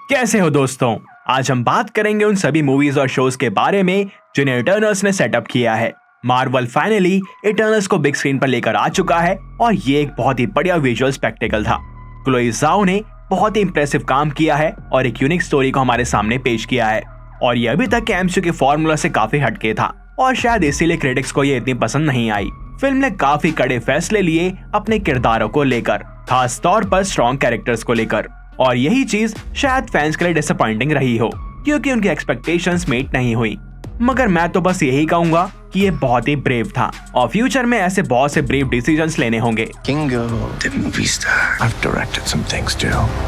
कैसे हो दोस्तों? आज हम बात करेंगे उन सभी मूवीज और शोज के बारे में जिन्हें इटर्नल्स ने सेटअप किया है। मार्वल फाइनली इटर्नल्स को बिग स्क्रीन पर लेकर आ चुका है और ये एक बहुत ही बढ़िया विजुअल स्पेक्टेकल था। क्लोई ज़ाओ ने बहुत ही इंप्रेसिव काम किया है और एक यूनिक स्टोरी को हमारे सामने पेश किया है और ये अभी तक के एमसीयू के फॉर्मूला से काफी हटके था और शायद इसीलिए क्रिटिक्स को ये इतनी पसंद नहीं आई। फिल्म ने काफी कड़े फैसले लिए अपने किरदारों को लेकर, खास तौर पर स्ट्रॉन्ग कैरेक्टर्स को लेकर, और यही चीज शायद फैंस के लिए डिसअपॉइंटिंग रही हो क्योंकि उनकी एक्सपेक्टेशंस मीट नहीं हुई। मगर मैं तो बस यही कहूंगा कि ये बहुत ही ब्रेव था और फ्यूचर में ऐसे बहुत से ब्रेव डिसीजंस लेने होंगे।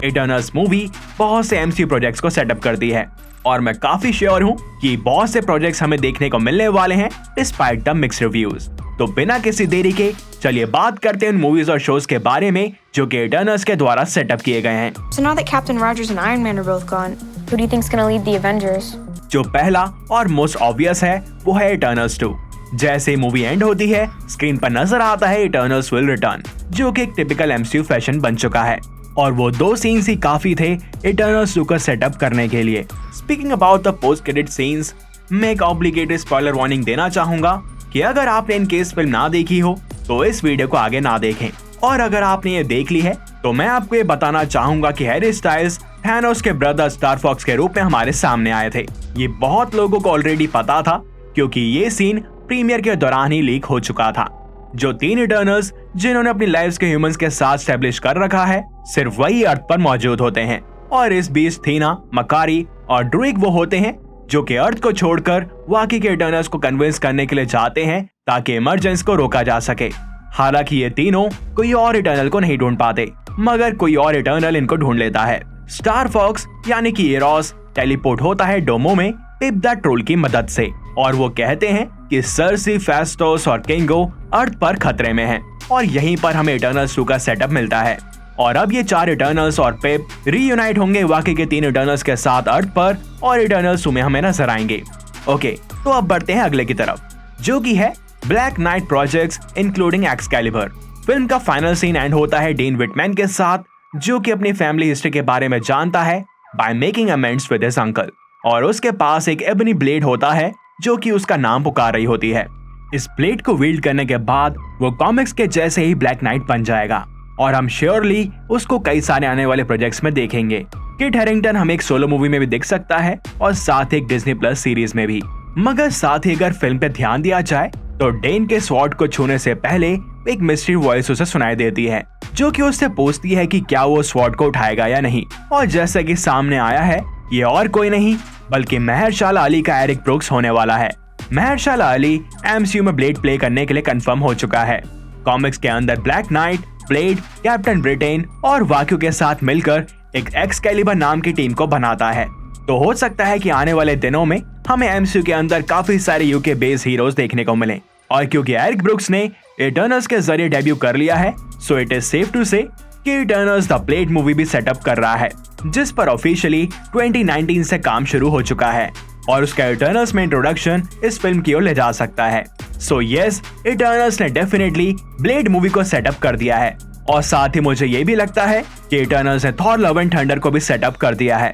इटर्नल्स मूवी बहुत से एमसीयू प्रोजेक्ट्स को सेटअप करती है और मैं काफी श्योर हूँ कि बहुत से प्रोजेक्ट्स हमें देखने को मिलने वाले हैं डिस्पाइट द मिक्स्ड रिव्यूज। तो बिना किसी देरी के चलिए बात करते हैं उन मूवीज और शोज के बारे में जो कि इटर्नल्स के द्वारा सेटअप किए गए हैं। So now that Captain Rogers and Iron Man are both gone, who do you think's gonna lead the Avengers? जो पहला और मोस्ट ऑब्वियस है वो है इटर्नल्स 2। जैसे मूवी एंड होती है स्क्रीन पर नजर आता है इटर्नल्स विल रिटर्न, जो कि एक टिपिकल एमसीयू फैशन बन चुका है और वो 2 सीन्स ही काफी थे इटर्नल्स 2 का सेटअप करने के लिए। Speaking about the post credit scenes, मैं एक ऑब्लिगेटेड स्पॉइलर वार्निंग देना चाहूंगा कि अगर आपने इन केस फिल्म ना देखी हो तो इस वीडियो को आगे ना देखें, और अगर आपने ये देख ली है तो मैं आपको ये बताना चाहूंगा कि हैरी स्टाइल्स थैनोस के ब्रदर स्टार फॉक्स के रूप में हमारे सामने आए थे। ये बहुत लोगों को ऑलरेडी पता था क्योंकि ये सीन प्रीमियर के दौरान ही लीक हो चुका था। जो 3 इटर्नल्स जिन्होंने अपनी लाइव्स के ह्यूमंस के साथ स्टैब्लिश कर रखा है सिर्फ वही अर्थ पर मौजूद होते हैं, और इस बीच थीना, मकारी और ड्रूइग वो होते हैं जो कि अर्थ को छोड़कर बाकी के इटर्नल्स को कन्विंस करने के लिए जाते हैं ताकि इमरजेंस को रोका जा सके। हालांकि ये तीनों कोई और इटर्नल को नहीं ढूंढ पाते मगर कोई और इटर्नल इनको ढूंढ लेता है। स्टार फॉक्स यानी कि एरोस टेलीपोर्ट होता है डोमो में पिप द ट्रोल की मदद से और वो कहते हैं कि सर्सी, फेस्टोस और किंगो अर्थ पर खतरे में हैं, और यहीं पर हमें इटर्नल्स 2 का सेटअप मिलता है। और अब ये 4 इटर्नल्स और पिप रीयूनाइट होंगे बाकी के 3 इटर्नल्स के साथ अर्थ पर और इटर्नल्स 2 में हमें नजर आएंगे। ओके, तो अब बढ़ते हैं अगले की तरफ जो कि है black night projects including Excalibur. Film का फाइनल सीन एंड होता है डीन विटमैन के साथ जो कि अपनी फैमिली हिस्ट्री के बारे में जानता है by making amends with his uncle, और उसके पास एक एबनी ब्लेड होता है जो कि उसका नाम पुकार रही होती है। इस ब्लेड को वील्ड करने के बाद वो कॉमिक्स के जैसे ही ब्लैक नाइट बन जाएगा और हम श्योरली उसको कई सारे आने वाले प्रोजेक्ट्स में देखेंगे। किट हैरिंगटन हमें एक सोलो मूवी में भी दिख सकता है और साथ ही एक डिज्नी प्लस सीरीज में भी। मगर साथ ही अगर फिल्म पे ध्यान दिया जाए तो डेन के स्वॉर्ड को छूने से पहले एक मिस्ट्री वॉइस उसे सुनाई देती है जो कि उससे पूछती है कि क्या वो स्वॉर्ड को उठाएगा या नहीं, और जैसा कि सामने आया है ये और कोई नहीं बल्कि महरशाला अली का एरिक ब्रुक्स होने वाला है। महरशाला अली एमसीयू में ब्लेड प्ले करने के लिए कंफर्म हो चुका है। कॉमिक्स के अंदर black night, blade, captain Britain और वाक्यू के साथ मिलकर एक एक्सकैलिबर नाम की टीम को बनाता है। तो हो सकता है कि आने वाले दिनों में हमें एमसीयू के अंदर काफी सारे यूके बेस हीरोज देखने को मिले, और क्योंकि एरिक ब्रुक्स ने इटर्नल्स के जरिए डेब्यू कर लिया है so it is safe to say कि इटर्नल्स द ब्लेड मूवी भी सेटअप कर रहा है जिस पर ऑफिशियली 2019 से काम शुरू हो चुका है और उसका इटर्नल्स में इंट्रोडक्शन इस फिल्म की ओर ले जा सकता है। सो यस, इटर्नल्स ने डेफिनेटली ब्लेड मूवी को सेटअप कर दिया है, और साथ ही मुझे ये भी लगता है कि इटर्नल्स ने थॉर लव एंड थंडर को भी सेटअप कर दिया है।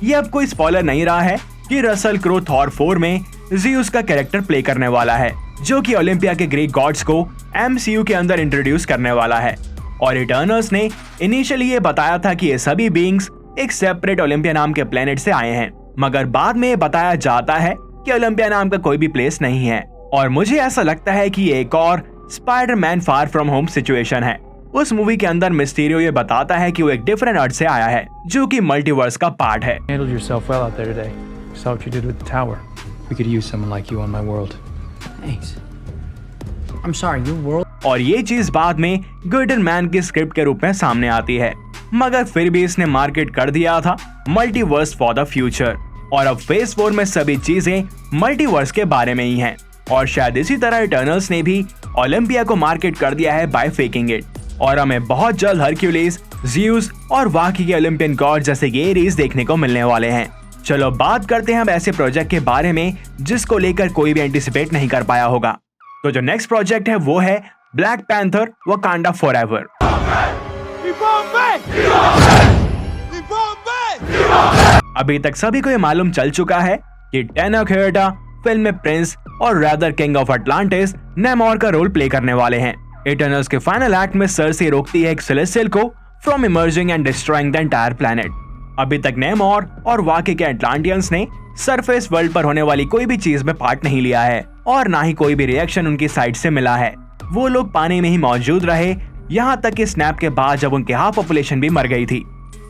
ये अब कोई स्पॉइलर नहीं रहा है कि रसल क्रो थॉर 4 में ज़ीउस का कैरेक्टर प्ले करने वाला है जो कि ओलंपिया के ग्रीक गॉड्स को एमसीयू के अंदर इंट्रोड्यूस करने वाला है। और इटर्नल्स ने इनिशियली ये बताया था कि ये सभी बीइंग्स एक सेपरेट ओलंपिया नाम के प्लेनेट से आए हैं, मगर बाद में ये बताया जाता है कि ओलंपिया नाम का कोई भी प्लेस नहीं है, और मुझे ऐसा लगता है कि ये एक और Spiderman far from home situation है। उस मूवी के अंदर मिस्टीरियो ये बताता है कि वो एक डिफरेंट अर्थ से आया है जो कि मल्टीवर्स का पार्ट है। और ये चीज बाद में गुडन मैन की स्क्रिप्ट के रूप में सामने आती है, मगर फिर भी इसने मार्केट कर दिया था मल्टीवर्स फॉर द फ्यूचर, और अब फेज 4 में सभी चीजें मल्टीवर्स के बारे में ही हैं, और शायद इसी तरह इटर्नल्स ने भी ओलंपिया को मार्केट कर दिया है बाय फेकिंग इट, और हमें बहुत जल्द हरक्यूलिस, ज़ीउस और बाकी के ओलंपियन गॉड जैसे एरीज देखने को मिलने वाले हैं। चलो बात करते हैं अब ऐसे प्रोजेक्ट के बारे में जिसको लेकर कोई भी एंटिसिपेट नहीं कर पाया होगा। तो जो नेक्स्ट प्रोजेक्ट है वो है ब्लैक पैंथर वकांडा फॉरएवर। अभी तक सभी को ये मालूम चल चुका है कि टेनक हेरेटा फिल्म में प्रिंस और रादर किंग ऑफ अटलांटिस नेमोर का रोल प्ले करने वाले हैं। इटर्नल्स के फाइनल एक्ट में सर्सी रोकती है एक सेलेस्टियल को from emerging and destroying the entire planet. अभी तक नेमोर और वाकई के अटलांटियंस ने सरफेस वर्ल्ड पर होने वाली कोई भी चीज में पार्ट नहीं लिया है और ना ही कोई भी रिएक्शन उनकी साइड से मिला है। वो लोग पानी में ही मौजूद रहे, यहाँ तक कि स्नैप के बाद जब उनकी हाफ पॉपुलेशन भी मर गई थी।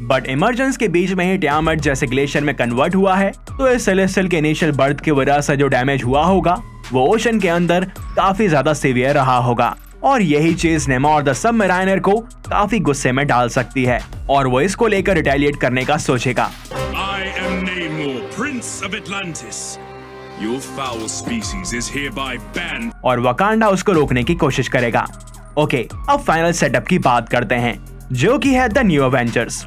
बट इमर्जेंस के बीच में ही टियामट जैसे ग्लेशियर में कन्वर्ट हुआ है, तो इस सेलेस्टियल के इनिशियल बर्थ की वजह से जो डैमेज हुआ होगा वो ओशन के अंदर काफी ज्यादा सीवियर रहा होगा और यही चीज नेमोर द सबमराइनर को काफी गुस्से में डाल सकती है और वो इसको लेकर रिटेलिएट करने का सोचेगा। I am Namor, Prince of Atlantis. Your foul species is hereby banned. और वकांडा उसको रोकने की कोशिश करेगा। ओके, अब फाइनल सेटअप की बात करते हैं, जो कि है द न्यू एवेंजर्स।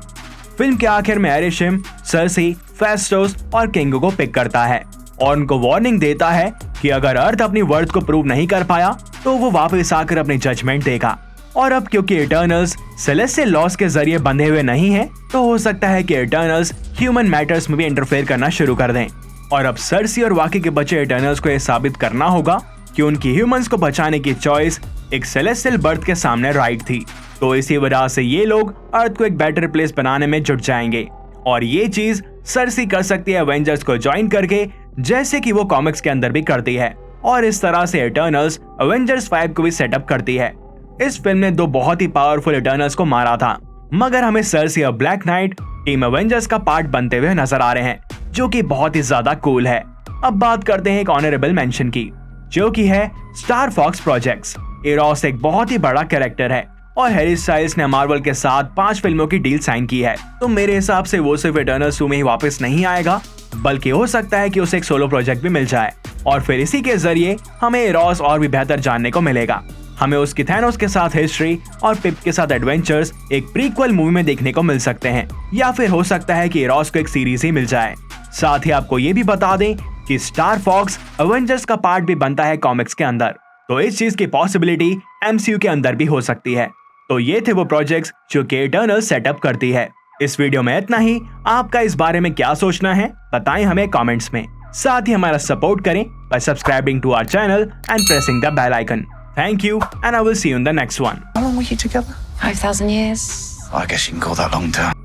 फिल्म के आखिर में एरिशम, सर्सी, फेस्टोस और किंग को पिक करता है और उनको वार्निंग देता है कि अगर अर्थ अपनी वर्थ को प्रूव नहीं कर पाया तो वो वापस आकर अपनी जजमेंट देगा। और अब क्योंकि इटर्नल्स सेलेस्टियल लॉस के जरिए बंधे हुए नहीं हैं, तो हो सकता है कि इटर्नल्स ह्यूमन मैटर्स में भी इंटरफेयर करना शुरू कर दें। और अब सर्सी और बाकी के बचे इटर्नल्स को यह साबित करना होगा कि उनकी ह्यूमंस को बचाने की चॉइस एक सेलेस्टियल बर्थ के सामने राइट थी। तो इसी वजह से ये लोग अर्थ को एक बेटर प्लेस बनाने में जुट जाएंगे और ये चीज सर्सी कर सकती है एवेंजर्स को ज्वाइन करके, जैसे कि वो कॉमिक्स के अंदर भी करती है। और इस तरह से इटर्नल्स एवेंजर्स 5 को भी सेटअप करती है। इस फिल्म ने 2 बहुत ही पावरफुल इटर्नल्स को मारा था, मगर हमें सर्सी और ब्लैक नाइट टीम एवेंजर्स का पार्ट बनते हुए नजर आ रहे हैं, जो कि बहुत ही ज्यादा कूल है। अब बात करते हैं एक ऑनरेबल मेंशन की, जो कि है स्टार फॉक्स प्रोजेक्ट्स। एरोस एक बहुत ही बड़ा कैरेक्टर है और हैरी स्टाइल्स ने मार्वल के साथ 5 फिल्मों की डील साइन की है, तो मेरे हिसाब से वो सिर्फ इटर्नल्स 2 में ही वापस नहीं आएगा, बल्कि हो सकता है कि उसे एक सोलो प्रोजेक्ट भी मिल जाए और फिर इसी के जरिए हमें एरोस और भी बेहतर जानने को मिलेगा। हमें उसकी थैनोस के साथ हिस्ट्री और पिप के साथ एडवेंचर्स एक प्रीक्वल मूवी में देखने को मिल सकते हैं, या फिर हो सकता है कि एरोस को एक सीरीज ही मिल जाए। साथ ही आपको ये भी बता दें कि स्टार फॉक्स एवेंजर्स का पार्ट भी बनता है कॉमिक्स के अंदर, तो इस चीज की पॉसिबिलिटी MCU के अंदर भी हो सकती है। तो ये थे वो प्रोजेक्ट्स जो कि इटर्नल सेटअप करती है। इस वीडियो में इतना ही। आपका इस बारे में क्या सोचना है बताएं हमें कमेंट्स में। साथ ही हमारा सपोर्ट करें by subscribing to our channel and pressing the bell icon. Thank you and I will see you in the next one. How long were you together? 5,000 years. I guess you can call that long term.